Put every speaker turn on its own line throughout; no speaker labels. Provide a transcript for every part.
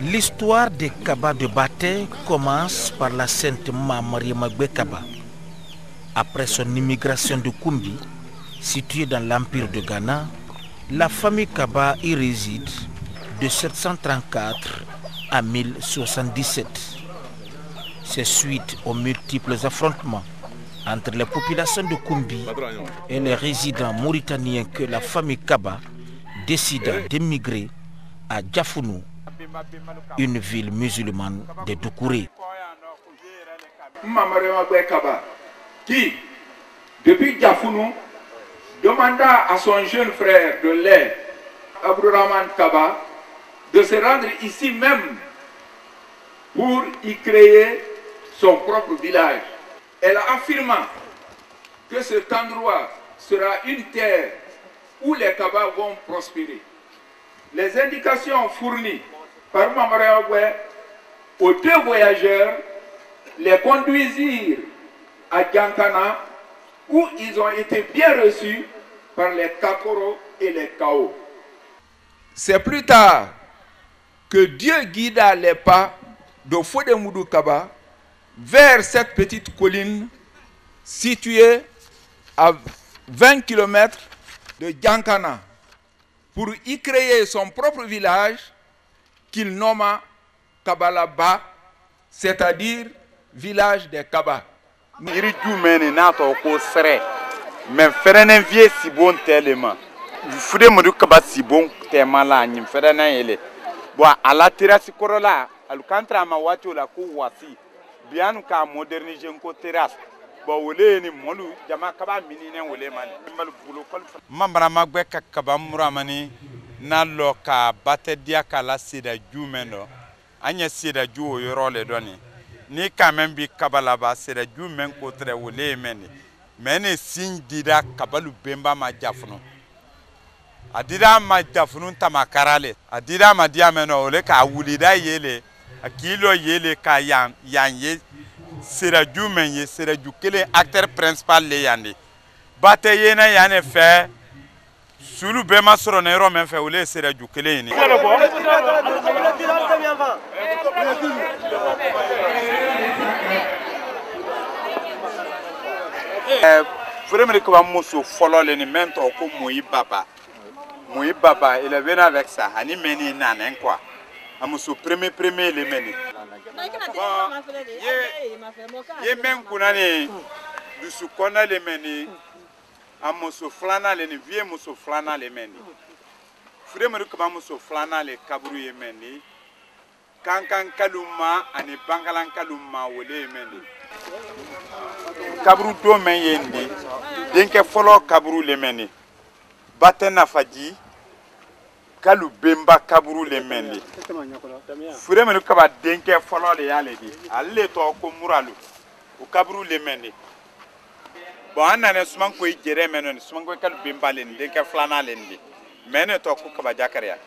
L'histoire des Kaba de Baté commence par la sainte Mariama Kaba. Après son immigration de Koumbi, située dans l'empire de Ghana, la famille Kaba y réside de 734 à 1077. C'est suite aux multiples affrontements entre les populations de Koumbi et les résidents mauritaniens que la famille Kaba décida d'émigrer à Djafounou, une ville musulmane de Doucouré.
Mariama Kaba, qui, depuis Djafounou, demanda à son jeune frère de lait, Abdourahman Kaba, de se rendre ici même pour y créer son propre village. Elle affirma que cet endroit sera une terre où les Kaba vont prospérer. Les indications fournies par Mariama aux deux voyageurs les conduisirent à Djankana, où ils ont été bien reçus par les Kakoro et les Kao. C'est plus tard que Dieu guida les pas de Fodémoudou Kaba vers cette petite colline située à 20 km de Djankana pour y créer son propre village qu'il nomma Kabalaba, c'est-à-dire village des Kaba.
Iri jumɛn n'a tɔ ko sɛrɛ mais fɛrɛnɛ vie sibon tellement fude modu kaba sibon tema la nyim fɛrɛnɛ yele bon ala terrasse korola al kantra ma wato la ko wasi bianu ka moderniser ko terrasse bon wole ni molu jama kaba minine wole mani mal bulo kol mambara magbe ka kaba muramani na lo ka batedia kala sida jumɛn do anya sida ju yoro le doni ni quand même bi kabalaba sera ju men ko tre wole meni mene sin dira kabalu bemba ma jafunu adira ma jafunu tamakarale adira ma dia meno ole ka wulida yele akilo yele ka yan ye sera ju men ye sera ju kele acteur principal le yandi bataye na yane fe sulu bema soro na ro men fe ole sera ju kele ni Vraiment comme Mousso follow les mêmes temps comme Moui Baba, il est venu avec ça, ani meni nanen quoi. Amousso premier les meni. Ye men kunani du sukona les meni. Amousso flana les vieux mousso flana les meni. Vraiment comme Mousso flana les kabru ye meni. Kankan kaluma ani bangalan kaluma wole meni. Kabru do men yendi denke folo kabru le meni batena faji kalu bemba kabru le meni fure menu kaba denke folo le yale di alle to ko muralu o kabru le meni bon anane suman ko jere menon suman ko kalu bemba le denke flana le ndi mene to ko kaba jakaria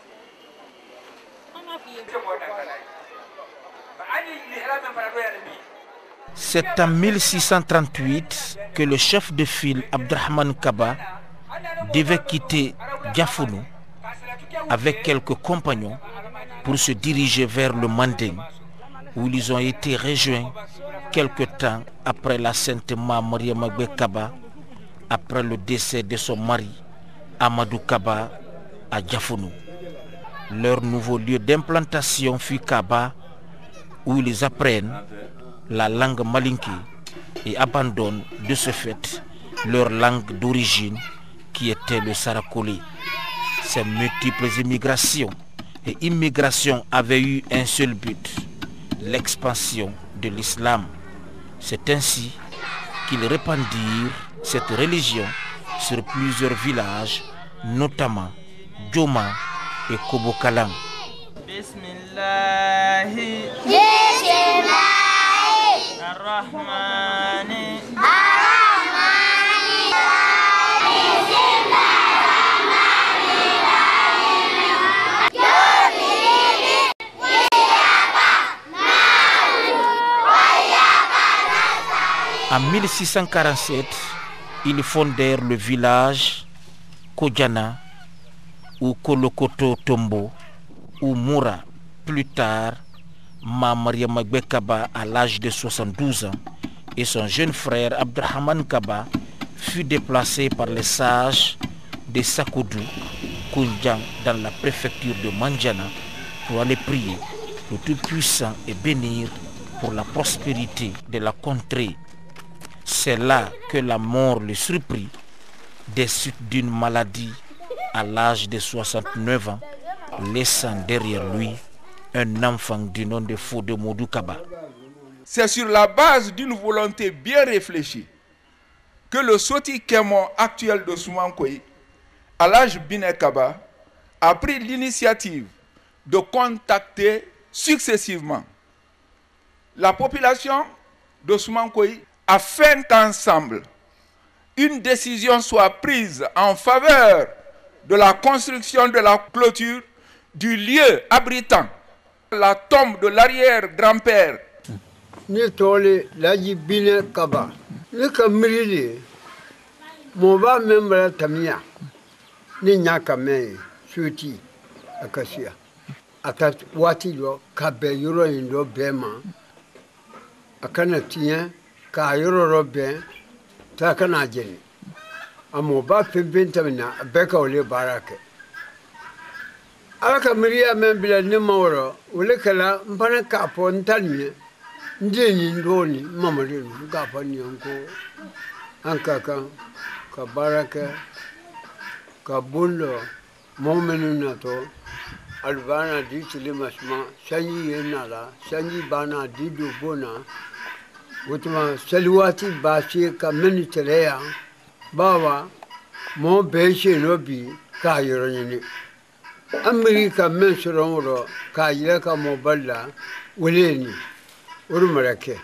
C'est en 1638 que le chef de file Abdourahman Kaba devait quitter Djafounou avec quelques compagnons pour se diriger vers le Manding, où ils ont été rejoints quelque temps après la sainte Mariama Kaba, après le décès de son mari Amadou Kaba à Djafounou. Leur nouveau lieu d'implantation fut Kaba, où ils apprennent la langue malinké et abandonnent de ce fait leur langue d'origine qui était le Sarakolé. Ces multiples immigrations et immigrations avaient eu un seul but, l'expansion de l'islam. C'est ainsi qu'ils répandirent cette religion sur plusieurs villages, notamment Djoma et Kobokalam. Bismillah. En 1647, ils fondèrent le village Kodjana ou Kolokoto Tombo ou Moura. Plus tard, Mariama Kaba, à l'âge de 72 ans, et son jeune frère Abdrahman Kaba fut déplacé par les sages de Sakoudou, Koundjang, dans la préfecture de Mandiana pour aller prier le Tout-Puissant et bénir pour la prospérité de la contrée. C'est là que la mort le surprit des suites d'une maladie à l'âge de 69 ans, laissant derrière lui un enfant du nom de Fodé Modou Kaba.
C'est sur la base d'une volonté bien réfléchie que le Soti Kémon actuel de Soumankoï, Alhaj Biné Kaba, a pris l'initiative de contacter successivement la population de Soumankoï afin qu'ensemble une décision soit prise en faveur de la construction de la clôture du lieu abritant la tombe de l'arrière-grand-père.
Ni tole laji Biné Kaba ni kamrili moba membra tamia ni nyaka me suti akasia atat wati lo kabe yoro indo bema akana tinya ka yoro robe ta kana jeni amoba pembenta mina beka ole barake alaka miriya membra ni mawro ole kala mpana kapo ntanye ndeni ndoni mama deni kapo nyanko ankaka ka barake ka bulo momenu nato albana di masma sanyi yenala sanyi bana di dubona utuma salwati bashi ka meniteleya bawa mo beshe nobi ka yoronyini Amerika mensorongro ka yaka mo balla uleni urumarake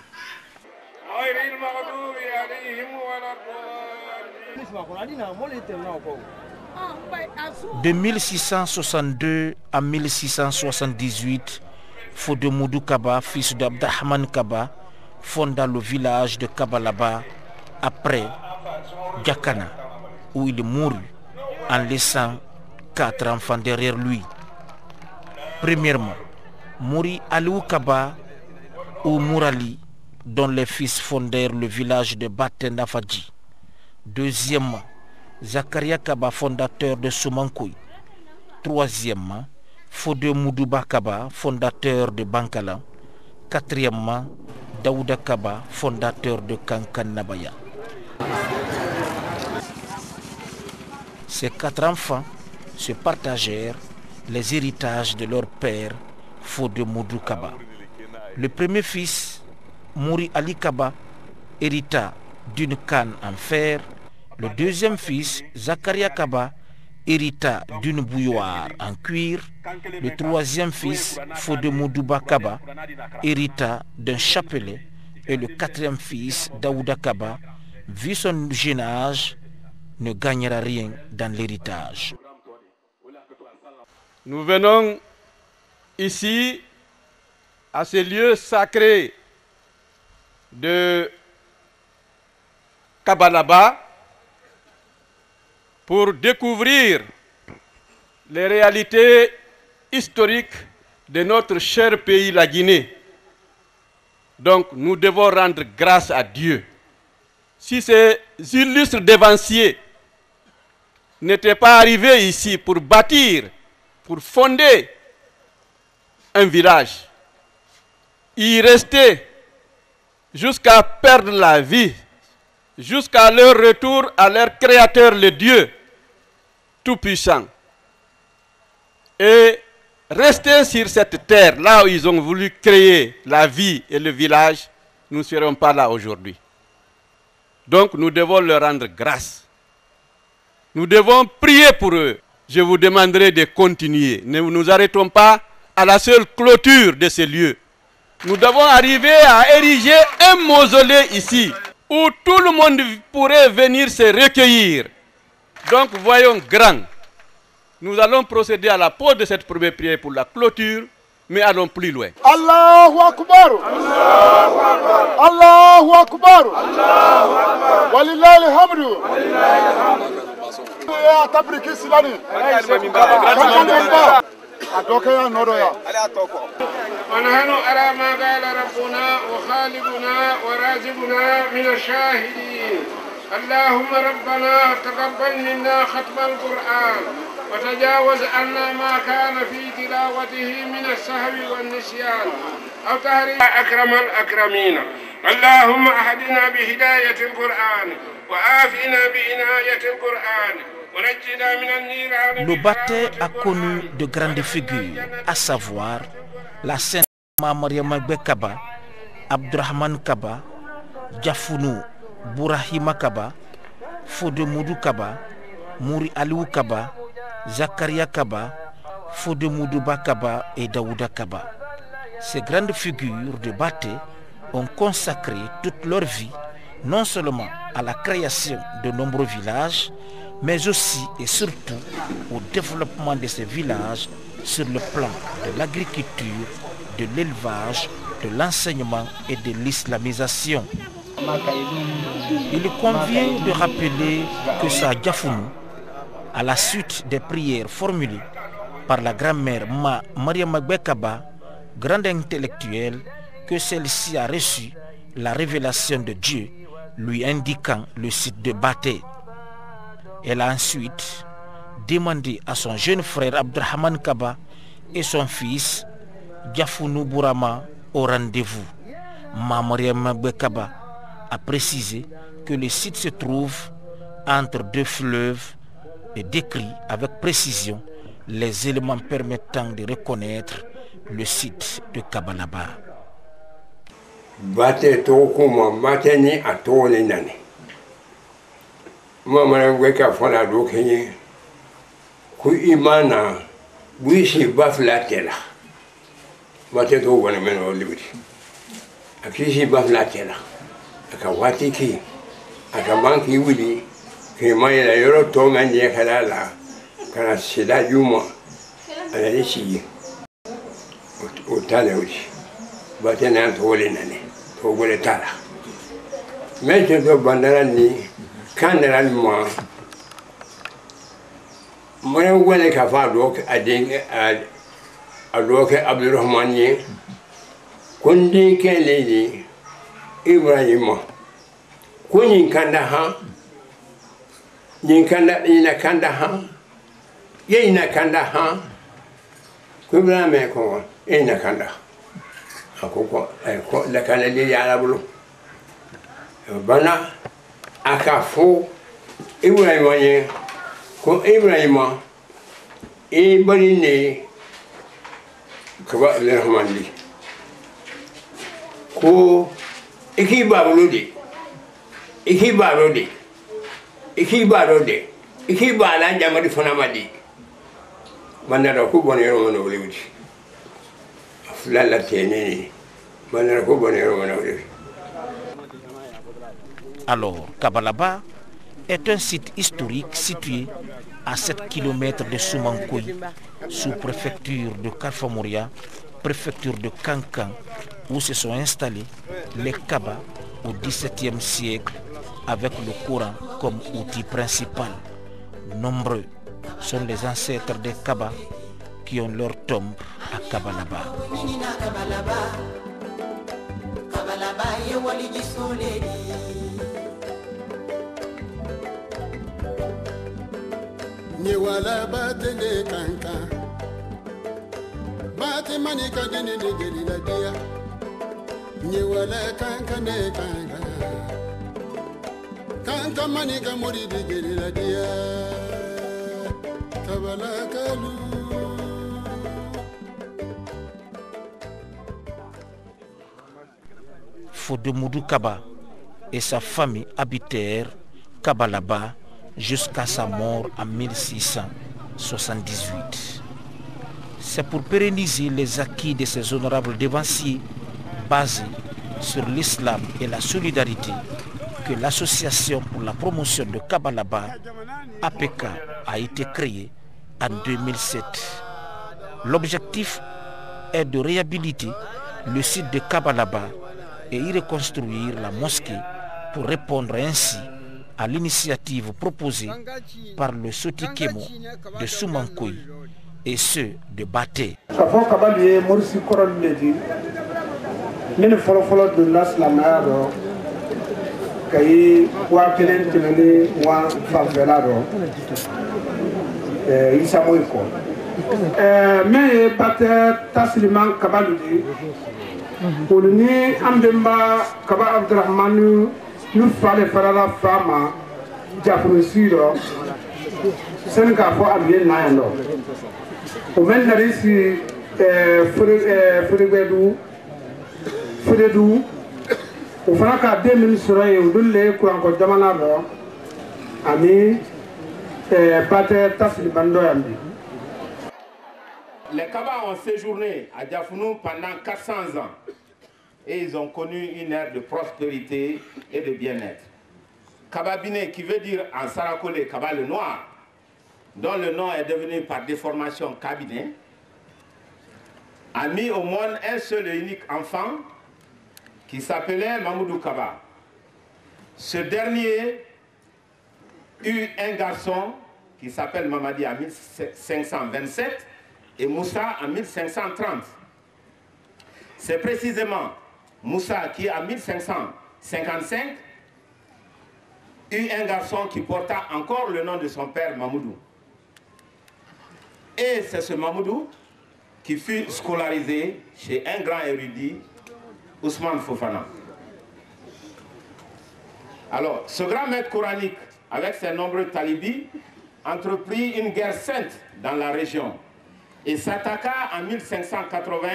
De 1662 à 1678, Fodé Modou Kaba, fils d'Abdrahman Kaba, fonda le village de Kabalaba après Djakana, où il mourut en laissant 4 enfants derrière lui. Premièrement, Mouri Aliou Kaba ou Mourali, dont les fils fondèrent le village de Batendafadji. Deuxièmement, Zakaria Kaba, fondateur de Soumankoui. Troisièmement, Fodé Moudouba Kaba, fondateur de Bankala. Quatrièmement, Daouda Kaba, fondateur de Kankanabaya. Ces 4 enfants se partagèrent les héritages de leur père, Fodé Modou Kaba. Le premier fils, Mouri Ali Kaba, hérita d'une canne en fer. Le deuxième fils, Zakaria Kaba, hérita d'une bouilloire en cuir. Le troisième fils, Fodé Moudouba Kaba, hérita d'un chapelet. Et le quatrième fils, Daouda Kaba, vu son jeune âge, ne gagnera rien dans l'héritage.
Nous venons ici, à ce lieu sacré de Kabalaba, pour découvrir les réalités historiques de notre cher pays, la Guinée. Donc nous devons rendre grâce à Dieu. Si ces illustres dévanciers n'étaient pas arrivés ici pour bâtir, pour fonder un village, y rester jusqu'à perdre la vie, jusqu'à leur retour à leur Créateur, le Dieu Tout-Puissant. Et rester sur cette terre, là où ils ont voulu créer la vie et le village, nous ne serons pas là aujourd'hui. Donc nous devons leur rendre grâce. Nous devons prier pour eux. Je vous demanderai de continuer. Ne nous arrêtons pas à la seule clôture de ces lieux. Nous devons arriver à ériger un mausolée ici, où tout le monde pourrait venir se recueillir. Donc voyons grand. Nous allons procéder à la pose de cette première prière pour la clôture. Mais allons plus loin.
Allahu Akbar. Allahu Akbar. Walillahi alhamdu. Ya tabriki silani. Adoka ya noro ya.
ونحن أرى ما قال ربنا وخالقنا ورازقنا من الشاهدين. اللهم ربنا تقبل منا ختم القرآن وتجاوز عنا ما كان في تلاوته من السهو والنسيان أو تحريف أكرم الأكرمين. اللهم أهدنا بهداية القرآن وآفنا بعناية القرآن.
Le Baté a connu de grandes figures, à savoir la Sainte Mariama Kaba, Abdurrahman Kaba, Djafounou Bourahima Kaba, Fodé Moudou Kaba, Mouri Aliou Kaba, Zakaria Kaba, Fodé Moudouba Kaba et Daouda Kaba. Ces grandes figures de Baté ont consacré toute leur vie non seulement à la création de nombreux villages, mais aussi et surtout au développement de ces villages sur le plan de l'agriculture, de l'élevage, de l'enseignement et de l'islamisation. Il convient de rappeler que ça Djafounou, à la suite des prières formulées par la grand-mère Mariama Kaba, grande intellectuelle, que celle-ci a reçu la révélation de Dieu lui indiquant le site de Baté. Elle a ensuite demandé à son jeune frère Abdurrahman Kaba et son fils Djafounou Bourama au rendez-vous. Mariam Kaba a précisé que le site se trouve entre deux fleuves et décrit avec précision les éléments permettant de reconnaître le site de Kabalaba.
Baté Tokuma, Mateni à Tony Nani. Maman Weka Fona Dokenye, Ku Imana, Wishi Baflatela. Baté Tokuma Meno Liberty. A Kishi Baflatela. A Kawatiki, a Kabanki Willy, Kimaya Yoro Tongan Yakalala, Kanasida Yuma, and Alici. Utalewish. Baté Nantoli Nani, Toguletala. Mention of Bandarani. Canaralement, moi, je suis capable de Abdurrahman, Kundi Kelly, Ibrahim, Kunin Kandaha, Ninkanda in a Kandaha, Yena Kandaha, Kubrame in a Kanda. I call the Canadian Arabulu. Bana. Akafo Ibrahim ko Ibrahim e bari ne Kaba Rahmani ko ikibarode ikibala jamadi fonamadi bandara ko bonero mono wulewdi fulala teneni bandara ko bonero mono wulewdi.
Alors, Kabalaba est un site historique situé à 7 km de Soumankoui, sous-préfecture de Karfamoria, préfecture de Kankan, où se sont installés les Kaba au XVIIe siècle avec le Coran comme outil principal. Nombreux sont les ancêtres des Kaba qui ont leur tombe à Kabalaba.
Niwala batele kanka bate manika dene de gelila dia niwala kanka ne kanka kanka manika muri de gelila dia kabala kalu.
Fodé Moudou Kaba et sa famille habitèrent Kabalaba jusqu'à sa mort en 1678. C'est pour pérenniser les acquis de ces honorables devanciers basés sur l'islam et la solidarité que l'association pour la promotion de Kabalaba, APK, a été créée en 2007. L'objectif est de réhabiliter le site de Kabalaba et y reconstruire la mosquée pour répondre ainsi à l'initiative proposée par le Sotikemo de Soumankoui et ceux de Baté.
Mais Baté Tasliman Kabaludi pour ni Ambemba Kaba Abdrahmanu nous fallait faire la femme Jafou Siro Sénégal pour amener Nayano au même ici Fredou au Franca 2000 sur un double courant de Damanaro ami Baté Tasliman Doyambi.
Les Kaba ont séjourné à Diafounou pendant 400 ans et ils ont connu une ère de prospérité et de bien-être. Kababine, qui veut dire en Sarakole Kaba le noir, dont le nom est devenu par déformation Kabiné, a mis au monde un seul et unique enfant qui s'appelait Mamoudou Kaba. Ce dernier eut un garçon qui s'appelle Mamadi en 1527 et Moussa en 1530. C'est précisément Moussa qui en 1555 eut un garçon qui porta encore le nom de son père Mamoudou. Et c'est ce Mamoudou qui fut scolarisé chez un grand érudit, Ousmane Fofana. Alors, ce grand maître coranique, avec ses nombreux talibis, entreprit une guerre sainte dans la région et s'attaqua en 1580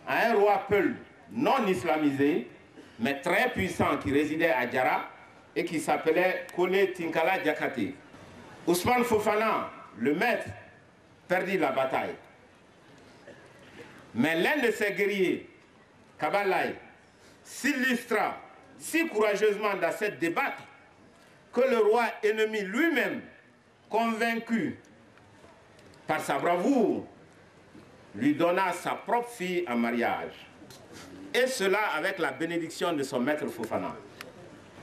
à un roi Peul non islamisé, mais très puissant qui résidait à Djara et qui s'appelait Kone Tinkala Diakate. Ousmane Fofana, le maître, perdit la bataille. Mais l'un de ses guerriers, Kabalaï, s'illustra si courageusement dans cette débat que le roi ennemi lui-même, convaincu par sa bravoure, lui donna sa propre fille en mariage. Et cela avec la bénédiction de son maître Fofana.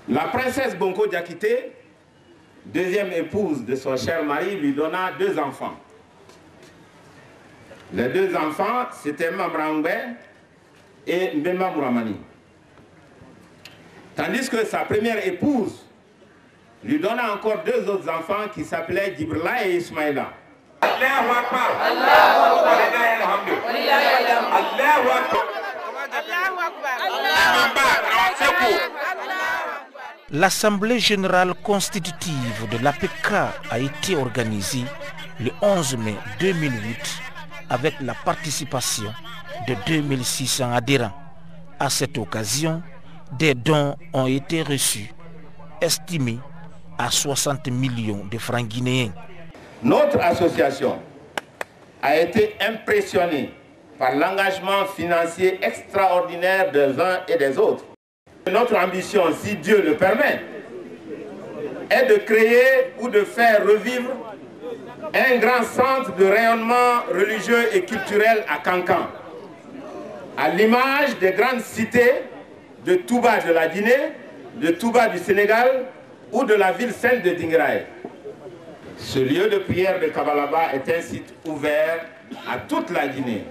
La princesse Bonko Diakité, deuxième épouse de son cher mari, lui donna 2 enfants. Les 2 enfants, c'était Mamrangbe et Mbemba Mouramani. Tandis que sa première épouse lui donna encore 2 autres enfants qui s'appelaient Djibrila et Ismaïla.
L'Assemblée générale constitutive de l'APK a été organisée le 11 mai 2008 avec la participation de 2600 adhérents. À cette occasion, des dons ont été reçus, estimés à 60 millions de francs guinéens.
Notre association a été impressionnée par l'engagement financier extraordinaire des uns et des autres. Notre ambition, si Dieu le permet, est de créer ou de faire revivre un grand centre de rayonnement religieux et culturel à Kankan, à l'image des grandes cités de Touba de la Guinée, de Touba du Sénégal ou de la ville sainte de Dingiraï. Ce lieu de prière de Kabalaba est un site ouvert à toute la Guinée.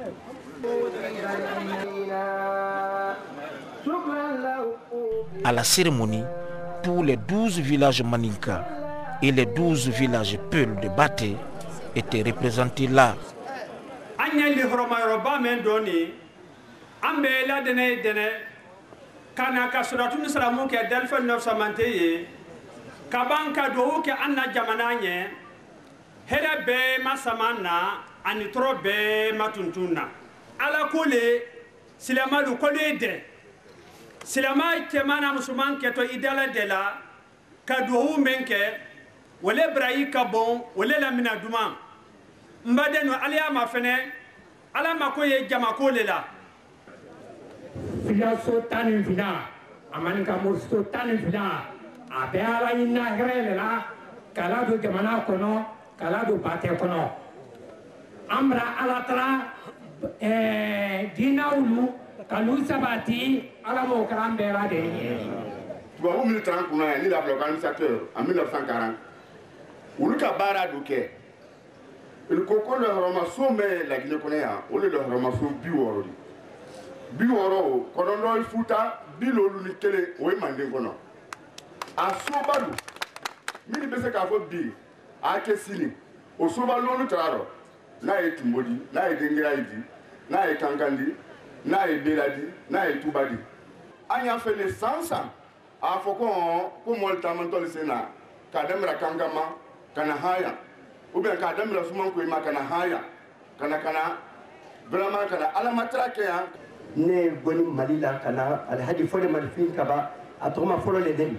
À la cérémonie, tous les 12 villages Maninka et les 12 villages Peul de Baté étaient représentés là.
Kabanka do ke anna jamana nye here be masamana anitro be matuntuna ala kole silama du kole de silama temana musulman ke to idala de la ka do menke wala brayi ka bon wala la mina duma mbade no aliya ma fene ala makoye jama kole la
fiya so tanin fina amani ka mursto tanin fina abe ala ina grele la kala do jamana kono kala do bate kono amra ala tra dinawulu kalu sabati ala mo karambera de
tu vas au milieu kuna ni la l'organisateur en 1940 ulu ka bara duke il koko le ramasso me la Guinée connaît o le ramasso biworo biworo kono no futa bilolu ni tele o mande kono a sobalu mini bese ka fo bi a ke sini o sobalu no traro na e tumbodi na e dengira idi na e kankandi na e beladi na e tubadi anya fait le sansa a fo ko molta man tole sena ka demra kangama kana haya ou bien ka demra suman ko ma kana haya kana vraiment kana ala matrake ya
ne goni malila kana alhaji fole malfin kaba atoma folo le den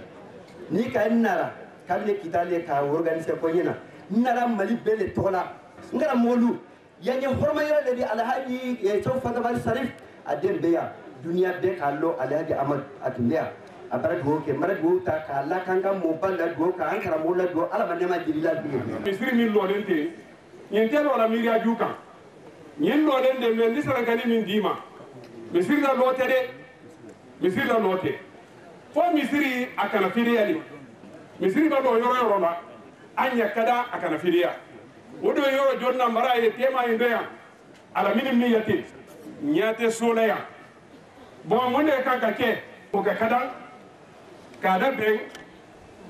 ni ka nara kale kitale ka organiser ko nyina nara mali bele tola ngara molu yanye horma yele le di alhaji chawfa gabal sarif adem beya dunia be kallo alhaji amad atundia abara do ke mara do ta kala kanga mo balla do ka ankara mo la do ala banema jilila bi
misiri min lo lente nyente lo la miri ajuka nyen lo lente men ni sara gani min dima misiri la lote de misiri la lote fo misiri akana firiya misiri ba do yoro la anya kada akana firiya wodo yoro jonna mara e tema indoya ala minim ni yati nyate sona ya bon wonde kanka ke o ka kada kada ben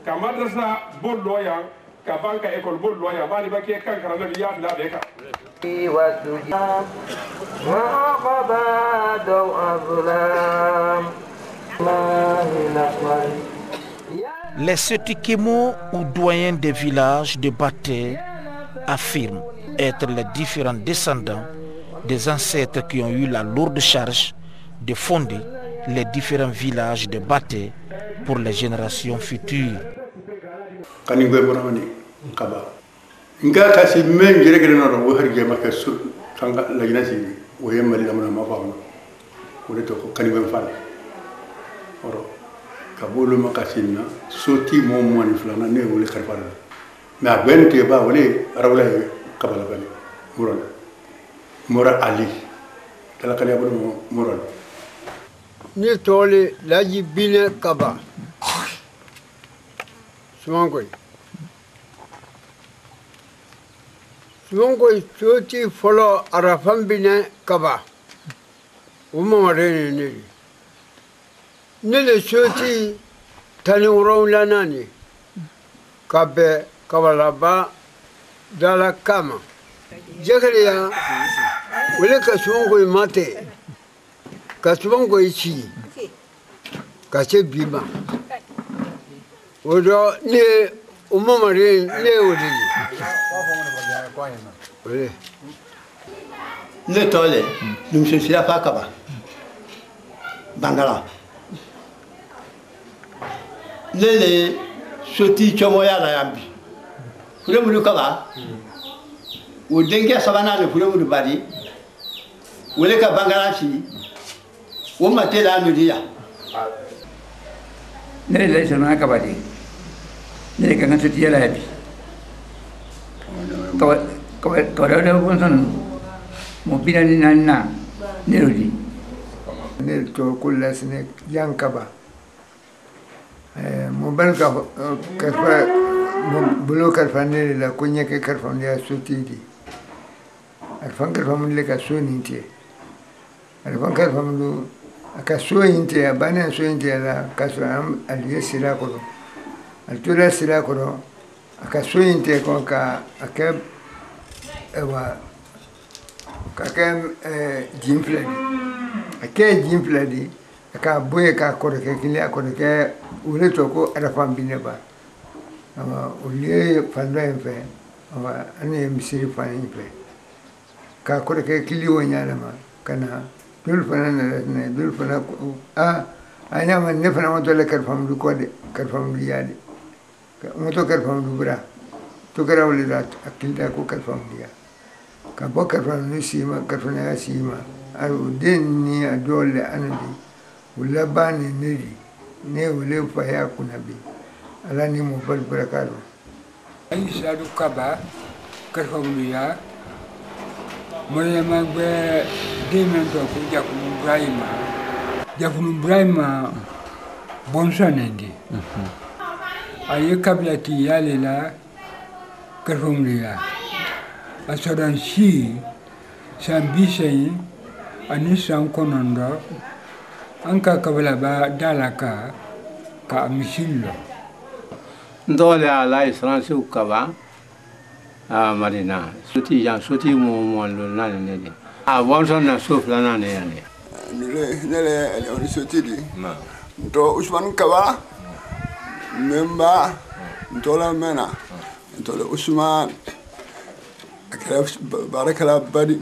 ka madrasa bol loya ka banka école bol loya bani ba ke kanka na ya la be ka
Les Setikemo ou doyens des villages de Baté affirment être les différents descendants des ancêtres qui ont eu la lourde charge de fonder les différents villages de Baté pour les générations futures.
Nga kasi men jere gere no wo harje maka su kanga la jinasi wo yemali lamana ma faamu wo de to kani ben fan oro ka bolu maka sinna soti mo mo ni flana ne wo le karfara na ben te ba wole rawla kabala bani muron mora ali kala kala bolu muron
ni tole laji bine kaba sumangoy Lungo chuti follow arafambine kaba. Umare ni. Nile chuti tani uronla nani. Kabe kabalaba dala kama. Jakaria wile kasuongo mate. Kasuongo ichi. Kase bima. Odo ne umare ne odi.
Le tole, nous sommes sur la Fakaba, Bangala. Le soti chomoya la yambi. Fule mulu kaba, ou dengue savana le fule mulu badi, ou le ka Bangala si, ou mate la nudia.
Ne le savana kabadi, ne ka ngati la yabi. Kalau ada pun mobil ni nana nerudi.
Nerto kulla sene yankaba. Mobil karfa bulu karfa nere la kunya ke karfa dia sutidi. Arfan karfa mun ka soni tie. Arfan karfa mun aka soni tie bana soni tie la kasram aliyesira ko. Altura sira ko. Aka soni tie ko ka aka ewa kakem jimfladi ake jimfladi aka boye ka koreke kilia koreke ule toko arafam bineba ama ule fanda enfe ama ane misiri fana enfe ka koreke kili wonyala ma kana dul fana na dul fana anya man ne fana moto le karfam du kode karfam du yadi moto karfam du bra to kara wale da akilda ko karfam dia ka bokar fan sima karfana ya sima aru denni adole anadi wala bani niri ne wala fa ya kunabi ala ni mo bal barakado
ay sadu kaba karfam ya Moya magbe demento ku Jakunu Brahima bonsanendi. Aye kabla ki yale la karfumliya. Asodan si sambisei anisa konondo anka kabla ba dalaka ka misillo.
Ndole ala isransi ukaba marina suti mo lo nane ne bonson na sofla nane yani
nele on sotidi to Usman Kaba memba ntola mena ntola Usman akala barakala badi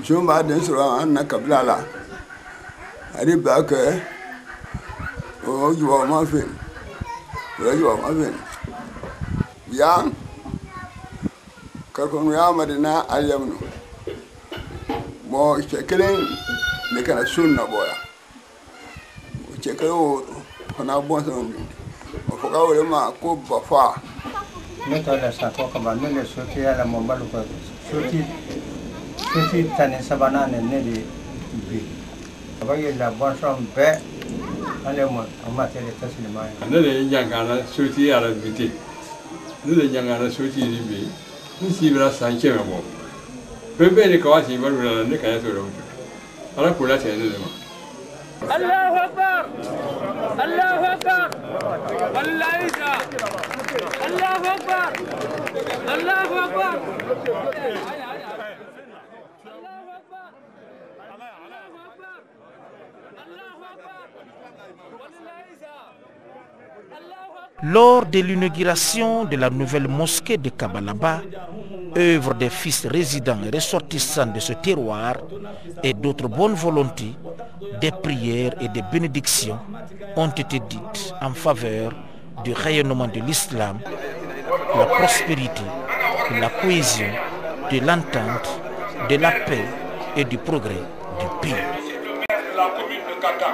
jomba den sura anna kablala ari baka o juwa ma fe yang karkon ya madina alyamnu mo chekelen ne kana sunna boya chekelo kana bonson mo foka wole ma ko bafa
ne to la sa ko kaba ne le soti ala mo balu ko soti tane sabana ne de bi ba ye la bonson be ale mo amate le tasilima
ne le nyangana soti ala biti ne le nyangana soti bi ni sibra sanche mo bebe ni kawasi balu la ne kaya to ro ala kula tene le ma
Allahu akbar Allahu akbar wallahi Allahu akbar Allahu akbar
Lors de l'inauguration de la nouvelle mosquée de Kabalaba, œuvre des fils résidents et ressortissants de ce terroir et d'autres bonnes volontés, des prières et des bénédictions ont été dites en faveur du rayonnement de l'islam, de la prospérité, de la cohésion, de l'entente, de la paix et du progrès du pays.
La commune de Kata.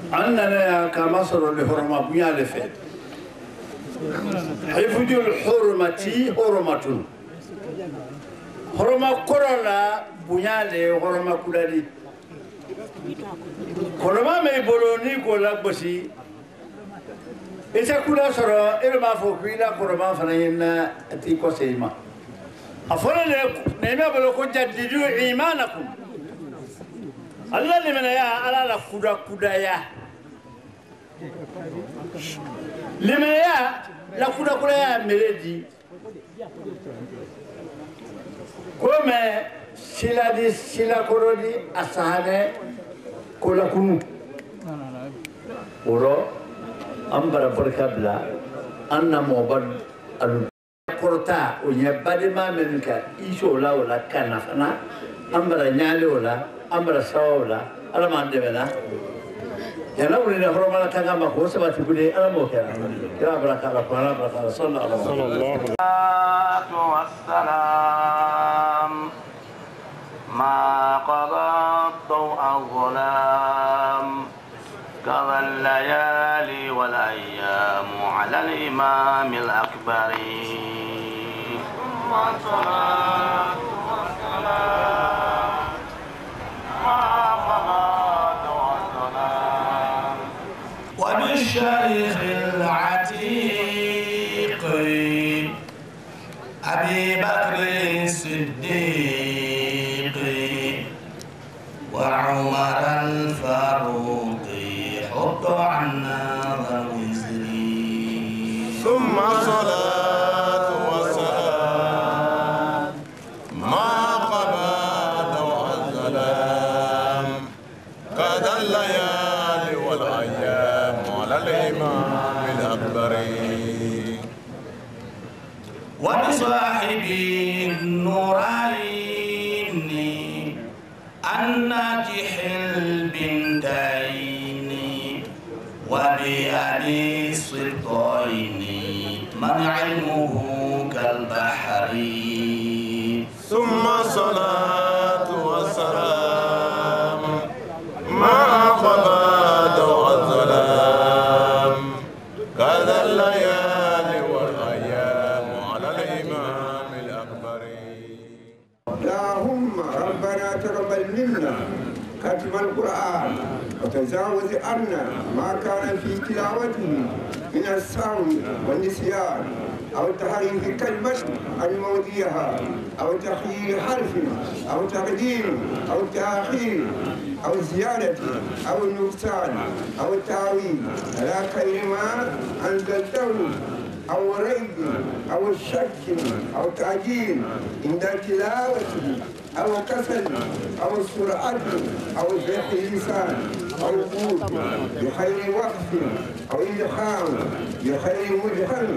أننا كمصر لحرمة بنيا لفت حفظ الحرمة حرمة حرمة كورونا بنيا لحرمة كولادي حرمة ميبولوني كولا بسي إذا كولا سرا إرما فوقينا حرمة فنينا تيكو سيما أفضل نيما بلوكو جددوا إيمانكم الله لمن يا على لا كودا كودا يا لمن يا لا كودا كودا يا ميلدي كم سيلادي سيلا كورودي أسهانة كولا كونو ورو أمبرا بركابلا أنا موباد الكورتا ونيبادي ما منك إيشولا ولا كنافنا أمبرا نيالي ولا أمر السواولا أنا ما عندي بنا يلا ولينا فرما لا كان ما هو سبعة تقولي أنا مو كذا يا بركة الله بركة صلى الله عليه وسلم
والسلام ما قضى ضوء الظلام كذا الليالي والأيام على الإمام الأكبر ثم الصلاة والسلام وبالشيخ العتيق أبي بكر الصديق وعمر الفاروق حط عنا وزري ثم صلاة وسلام ما قبل ضوء الظلام قد الليالي والأيام على الإمام الأكبر وبصاحبي النورين الناجح البنتين وبأبي الصدقين من علمه كالبحر ثم صلاة والسلام ما قضى ضوء الظلام كذا الليالي والأيام الإمام الأكبر.
اللهم ربنا تقبل منا ختم القرآن وتجاوز عنا ما كان في تلاوته من السهو والنسيان أو تحريف كلمة عن موضعها أو تخيير حرف أو تقديم أو تأخير أو زيادة أو نقصان أو تأويل على خير ما أنزلته أو ريب أو شك أو تعجيل عند تلاوته أو كسل أو سرعة أو زيح اللسان أو بود بخير وقف أو إدخام بخير مدخل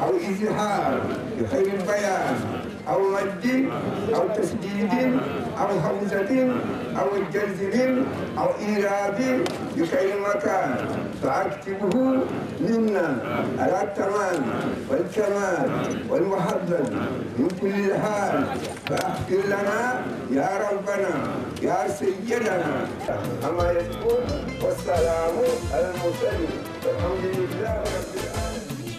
أو إزحار بخير البيان أو مد أو تسديد أو همزة أو جزم أو إيراد بخير مكان فأكتبه منا على التمام والكمال والمحبب من كل الحال فأغفر لنا يا ربنا يا سيدنا أما يسكن والسلام على المرسلين والحمد لله رب العالمين.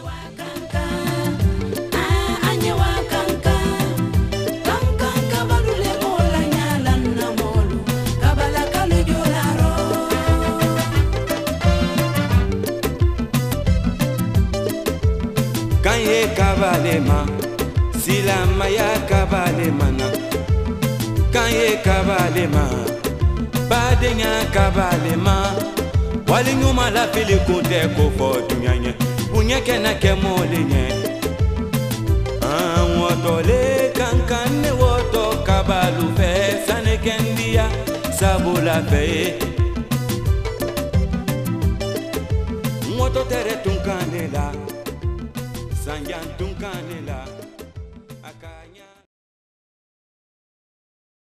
Kanye kabalema, silama ya kabalemana. Kanye kabalema, badenya kabalema. Walinyuma la fili kunte kofo dunyanye, bunyeke na kemolenye. Wotole kankane woto kabalu fe, sane kendia sabula fe. Woto tere tunkanela. Sanyan tunkanela